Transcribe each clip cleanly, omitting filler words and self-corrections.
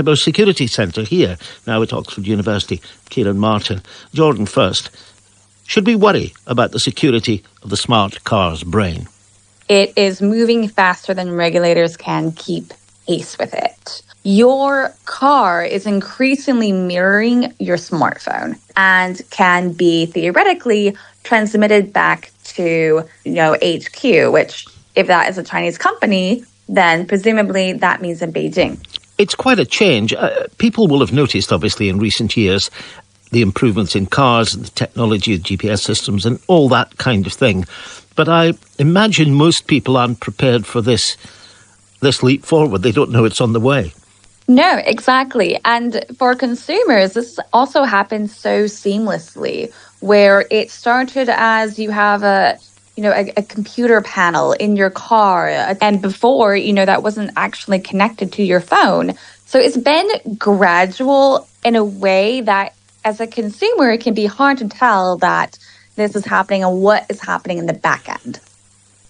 Cybersecurity Centre here, now at Oxford University, Kieran Martin. Jordan first. Should we worry about the security of the smart car's brain? It is moving faster than regulators can keep pace with it. Your car is increasingly mirroring your smartphone and can be theoretically transmitted back to, HQ, which if that is a Chinese company, then presumably that means in Beijing. It's quite a change. People will have noticed, obviously, in recent years, the improvements in cars and the technology, the GPS systems and all that kind of thing. But I imagine most people aren't prepared for this leap forward. They don't know it's on the way. No, exactly. And for consumers, this also happens so seamlessly, where it started as you have a computer panel in your car. And before, that wasn't actually connected to your phone. So it's been gradual in a way that as a consumer, it can be hard to tell that this is happening and what is happening in the back end.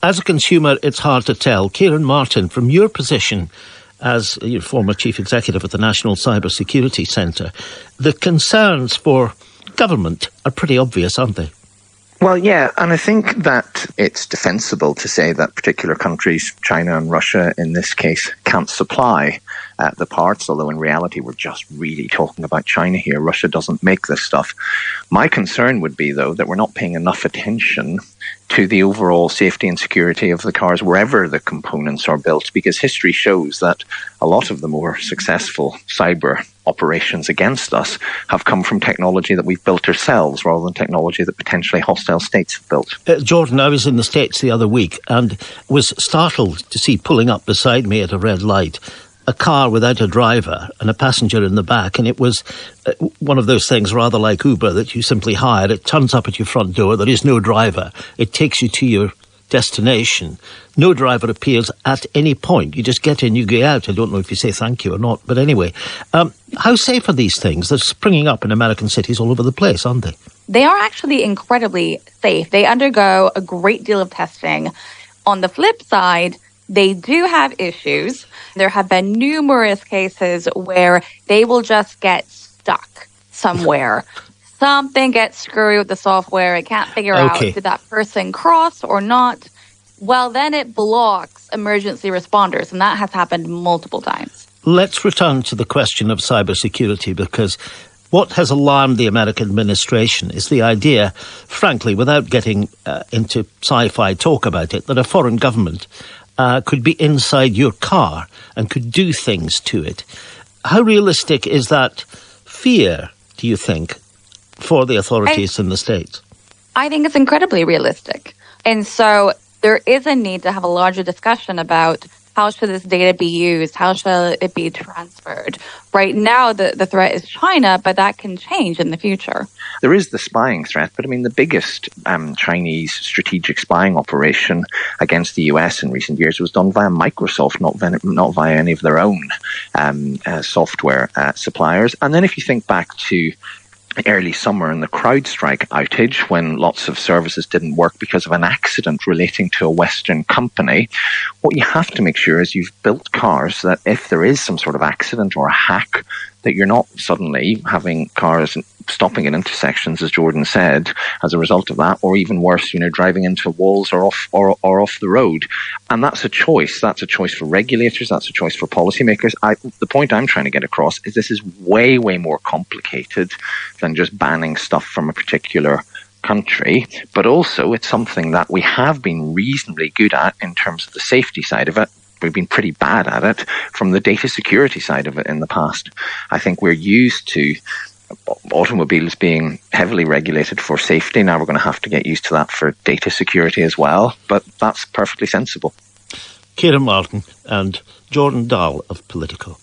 As a consumer, it's hard to tell. Kieran Martin, from your position as your former chief executive at the National Cybersecurity Centre, the concerns for government are pretty obvious, aren't they? Well, yeah, and I think that it's defensible to say that particular countries, China and Russia in this case, can't supply the parts, although in reality we're just really talking about China here. Russia doesn't make this stuff. My concern would be, though, that we're not paying enough attention to the overall safety and security of the cars wherever the components are built, because history shows that a lot of the more successful cyber operations against us have come from technology that we've built ourselves rather than technology that potentially hostile states have built. Jordan, I was in the States the other week and was startled to see pulling up beside me at a red light a car without a driver and a passenger in the back, and it was one of those things rather like Uber that you simply hire. It turns up at your front door, there is no driver, it takes you to your destination, no driver appears at any point, you just get in, you get out. I don't know if you say thank you or not, but anyway, how safe are these things? They're springing up in American cities all over the place, aren't they? They are actually incredibly safe. They undergo a great deal of testing. On the flip side, they do have issues. There have been numerous cases where they will just get stuck somewhere. Something gets screwy with the software. It can't figure out, did that person cross or not? Well, then it blocks emergency responders, and that has happened multiple times. Let's return to the question of cybersecurity, because what has alarmed the American administration is the idea, frankly, without getting into sci-fi talk about it, that a foreign government could be inside your car and could do things to it. How realistic is that fear, do you think, for the authorities in the States? I think it's incredibly realistic. And so there is a need to have a larger discussion about how should this data be used? How shall it be transferred? Right now, the threat is China, but that can change in the future. There is the spying threat, but I mean, the biggest Chinese strategic spying operation against the US in recent years was done via Microsoft, not via any of their own software suppliers. And then if you think back to early summer and the CrowdStrike outage, when lots of services didn't work because of an accident relating to a Western company, what you have to make sure is you've built cars that if there is some sort of accident or a hack, that you're not suddenly having cars stopping at intersections, as Jordan said, as a result of that, or even worse, driving into walls or off the road. And that's a choice. That's a choice for regulators. That's a choice for policymakers. The point I'm trying to get across is this is way, way more complicated than just banning stuff from a particular country, but also it's something that we have been reasonably good at in terms of the safety side of it. We've been pretty bad at it from the data security side of it in the past. I think we're used to automobiles being heavily regulated for safety. Now we're going to have to get used to that for data security as well, but that's perfectly sensible. Kieran Martin and Jordan Dahl of Politico.